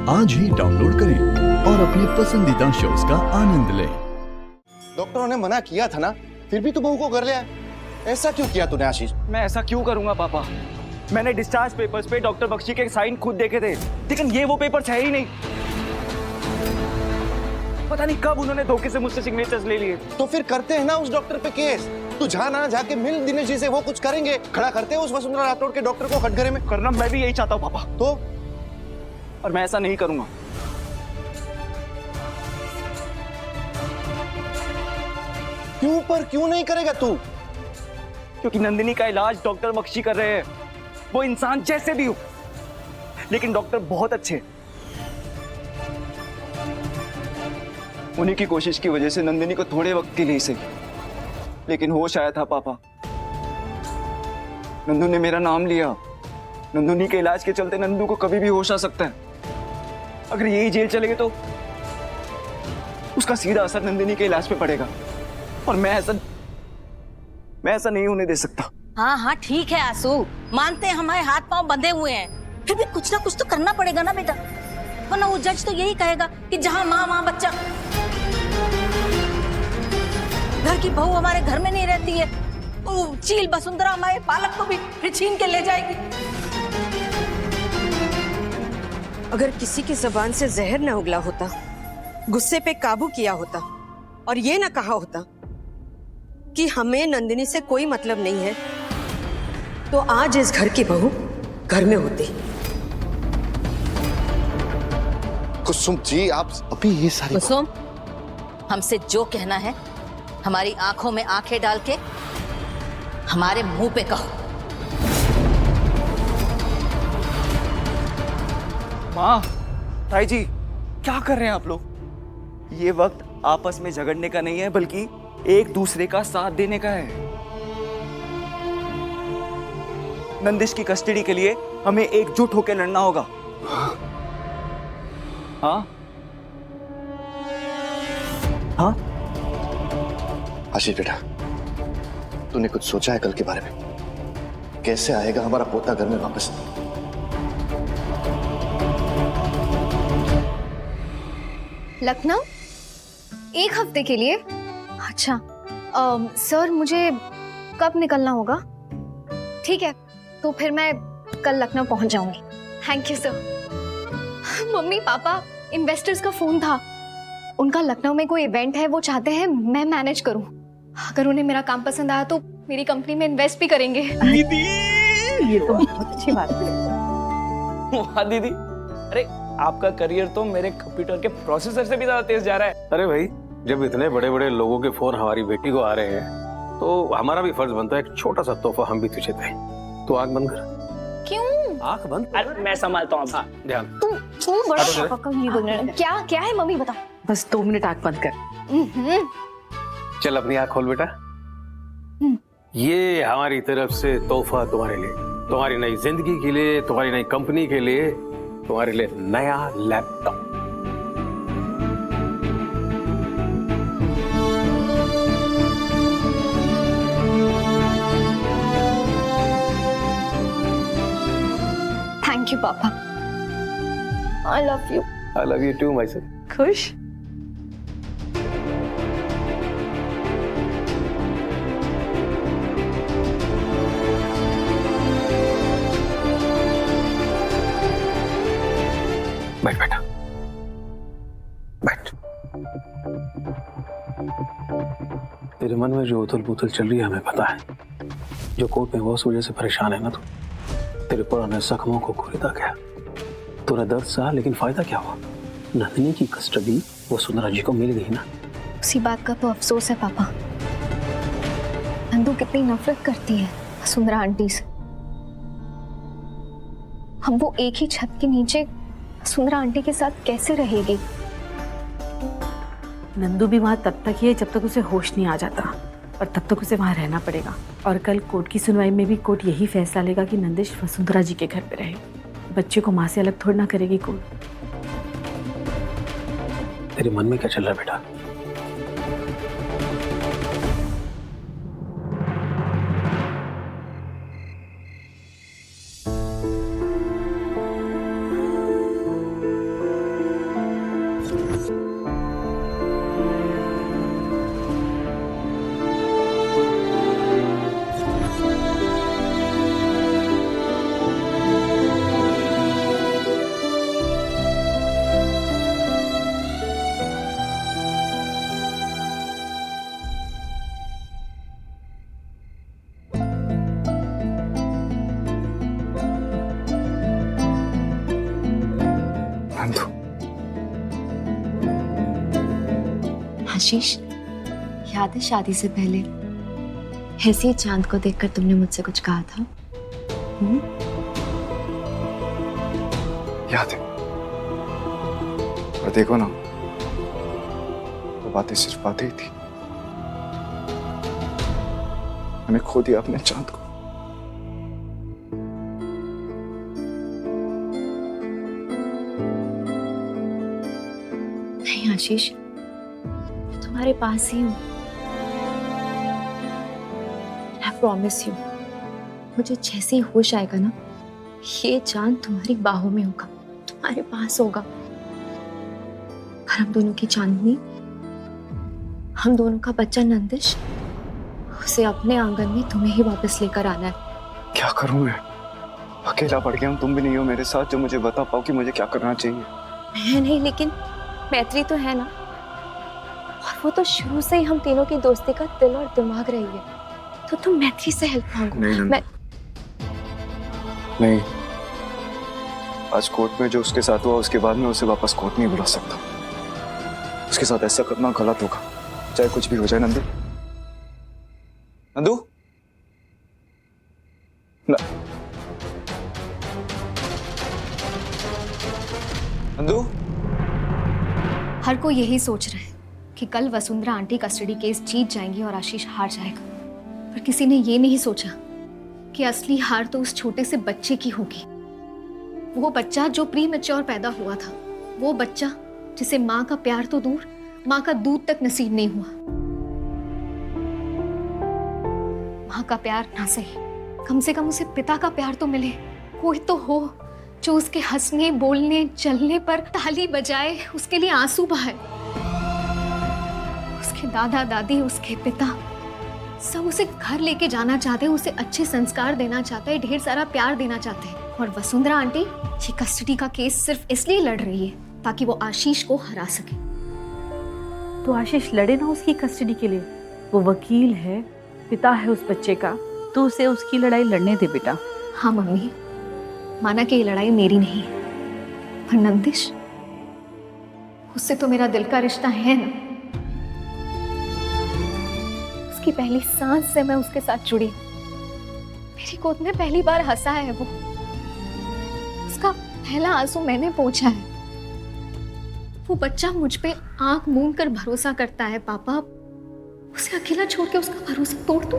आज ही डाउनलोड करें और अपने पसंदीदा शोज का आनंद लें। डॉक्टरों ने मना किया था ना, फिर भी तू बहू को कर लिया। ऐसा क्यों किया तूने आशीष? मैं ऐसा क्यों करूंगा पापा? मैंने डिस्चार्ज पेपर्स पे डॉक्टर बख्शी के साइन खुद देखे थे, लेकिन ये वो पेपर्स है ही नहीं। पता नहीं कब उन्होंने धोखे से मुझसे सिग्नेचर्स ले लिए। तो फिर करते हैं ना उस डॉक्टर पे केस। तू जाना, जाके मिल दिनेश जी से, वो कुछ करेंगे। खड़ा करते हैं उस वसुंधरा राठौड़ के डॉक्टर को कटघरे में। करना मैं भी यही चाहता हूँ पापा, तो और मैं ऐसा नहीं करूंगा। क्यों नहीं करेगा तू? क्योंकि नंदिनी का इलाज डॉक्टर बख्शी कर रहे हैं। वो इंसान जैसे भी हो, लेकिन डॉक्टर बहुत अच्छे। उन्हीं की कोशिश की वजह से नंदिनी को थोड़े वक्त के लिए सही, लेकिन होश आया था पापा। नंदू ने मेरा नाम लिया। नंदुनी के इलाज के चलते नंदू को कभी भी होश आ सकता है। अगर यही जेल चले गए तो उसका सीधा असर नंदिनी के इलाज पे पड़ेगा, और मैं ऐसा नहीं होने दे सकता। हाँ हाँ ठीक है आंसू, मानते हैं हमारे हाथ पांव बंधे हुए हैं, फिर भी कुछ ना कुछ तो करना पड़ेगा ना बेटा, वरना वो जज तो यही कहेगा कि जहाँ माँ वहाँ बच्चा। घर की बहू हमारे घर में नहीं रहती है, वो चील वसुंधरा हमारे पालक को भी फिर छीन के ले जाएगी। अगर किसी की जबान से जहर न उगला होता, गुस्से पे काबू किया होता और ये ना कहा होता कि हमें नंदिनी से कोई मतलब नहीं है, तो आज इस घर की बहू घर में होती। कुसुम जी, आप अभी ये सारी कुसुम, हमसे जो कहना है हमारी आंखों में आंखें डाल के हमारे मुंह पे कहो। माँ, ताई जी, क्या कर रहे हैं आप लोग? ये वक्त आपस में झगड़ने का नहीं है, बल्कि एक दूसरे का साथ देने का है। नंदिश की कस्टडी के लिए हमें एकजुट होकर लड़ना होगा। हाँ हाँ आशीष बेटा, तूने कुछ सोचा है कल के बारे में? कैसे आएगा हमारा पोता घर में वापस? लखनऊ 1 हफ्ते के लिए? अच्छा सर, मुझे कब निकलना होगा? ठीक है, तो फिर मैं कल लखनऊ पहुंच जाऊंगी। Thank you sir. Mummy papa, investors का फोन था, उनका लखनऊ में कोई इवेंट है, वो चाहते हैं मैं मैनेज करूं। अगर उन्हें मेरा काम पसंद आया तो मेरी कंपनी में इन्वेस्ट भी करेंगे। दीदी, ये तो बहुत अच्छी बात है। वाह दीदी, अरे आपका करियर तो मेरे कंप्यूटर के प्रोसेसर से भी ज्यादा तेज जा रहा है। अरे भाई, जब इतने बड़े बड़े लोगों के फोन हमारी बेटी को आ रहे हैं, तो हमारा भी फर्ज बनता है एक छोटा सा तोहफा हम भी तुझे दें। तो आंख बंद कर। क्यों? आंख बंद। अरे मैं संभालता हूँ। हाँ, ध्यान। तू बड़ा पापा का ये बोल रहा है। क्या है मम्मी, बताओ। बस 2 मिनट आंख बंद कर। चल अपनी आंख खोल बेटा। ये हमारी तरफ से तोहफा तुम्हारे लिए, तुम्हारी नई जिंदगी के लिए, तुम्हारी नई कंपनी के लिए, तुम्हारे लिए नया लैपटॉप। थैंक यू पापा, I love you. I love you too my son. खुश? बैठ बेटा, बैठ। तेरे मन में जो उथल पुथल चल रही है हमें पता है। जो कोर्ट में बहुत वजह से परेशान है ना, तो तेरे पुराने जख्मों को खुदा गया। तूने दर्द सहा, लेकिन फायदा क्या हुआ? नंदिनी की कस्टडी वसुंधरा जी को मिल गई ना। उसी बात का तो अफसोस है पापा। नंदू कितनी नफरत करती है वसुंधरा आंटी से। हम वो एक ही छत के नीचे वसुंधरा आंटी के साथ कैसे रहेगी? नंदू भी वहाँ तब तक ही है जब तक उसे होश नहीं आ जाता, और तब तक उसे वहाँ रहना पड़ेगा। और कल कोर्ट की सुनवाई में भी कोर्ट यही फैसला लेगा कि नंदिश वसुंधरा जी के घर पे रहे। बच्चे को माँ से अलग थोड़ा ना करेगी कोर्ट। तेरे मन में क्या चल रहा है बेटा? नंदू, आशीष, याद है शादी से पहले ऐसे ही चांद को देखकर तुमने मुझसे कुछ कहा था? याद है। और देखो ना, वो बातें सिर्फ बातें ही थी। मैंने खो दिया अपने चांद को। नहीं आशीष, मैं तुम्हारे पास ही हूँ। I promise you, मुझे जैसे ही होश आएगा ना, ये चांद तुम्हारी बाहों में होगा, तुम्हारे पास होगा। और हम दोनों की चांदनी, हम दोनों का बच्चा नंदिश, उसे अपने आंगन में तुम्हें ही वापस लेकर आना है। क्या करूं मैं? अकेला पड़ गया हूं, तुम भी नहीं हो मेरे साथ जो मुझे बता पाओ कि मुझे क्या करना चाहिए। मैं नहीं, लेकिन मैत्री तो है ना, और वो तो शुरू से ही हम तीनों की दोस्ती का दिल और दिमाग रही है, तो तुम मैत्री से हेल्प मांगो। नहीं नहीं, आज कोर्ट में जो उसके साथ हुआ उसके बाद मैं उसे वापस कोर्ट नहीं बुला सकता। उसके साथ ऐसा करना गलत होगा, चाहे कुछ भी हो जाए। नंदू, नंदू, नंदू। हर कोई यही सोच रहा है कि कल वसुंधरा आंटी कस्टडी केस जीत जाएंगी और आशीष हार जाएगा, पर किसी ने ये नहीं सोचा कि असली हार तो उस छोटे से बच्चे की होगी। वो बच्चा जो प्री मैच्योर पैदा हुआ था, वो बच्चा जिसे माँ का प्यार तो दूर, माँ का दूध तक नसीब नहीं हुआ। माँ का प्यार ना सही, कम से कम उसे पिता का प्यार तो मिले। कोई तो हो जो उसके हंसने, बोलने, चलने पर ताली बजाए, उसके लिए आंसू बहाए। उसके दादा दादी, उसके पिता सब उसे घर लेके जाना चाहते हैं, उसे अच्छे संस्कार देना चाहते हैं, ढेर सारा प्यार देना चाहते हैं। और वसुंधरा आंटी ये कस्टडी का केस सिर्फ इसलिए लड़ रही है ताकि वो आशीष को हरा सके। तो आशीष लड़े ना उसकी कस्टडी के लिए, वो वकील है, पिता है उस बच्चे का, तो उसे उसकी लड़ाई लड़ने दे बेटा। हाँ मम्मी, माना कि ये लड़ाई मेरी नहीं है, पर नंदिश, उससे तो मेरा दिल का रिश्ता है ना। उसकी पहली सांस से मैं उसके साथ जुड़ी हूँ। मेरी गोद में पहली बार हंसा है वो, उसका पहला आंसू मैंने पोंछा है। वो बच्चा मुझ पे आंख मूंद कर भरोसा करता है। पापा, उसे अकेला छोड़ के उसका भरोसा तोड़ दूं?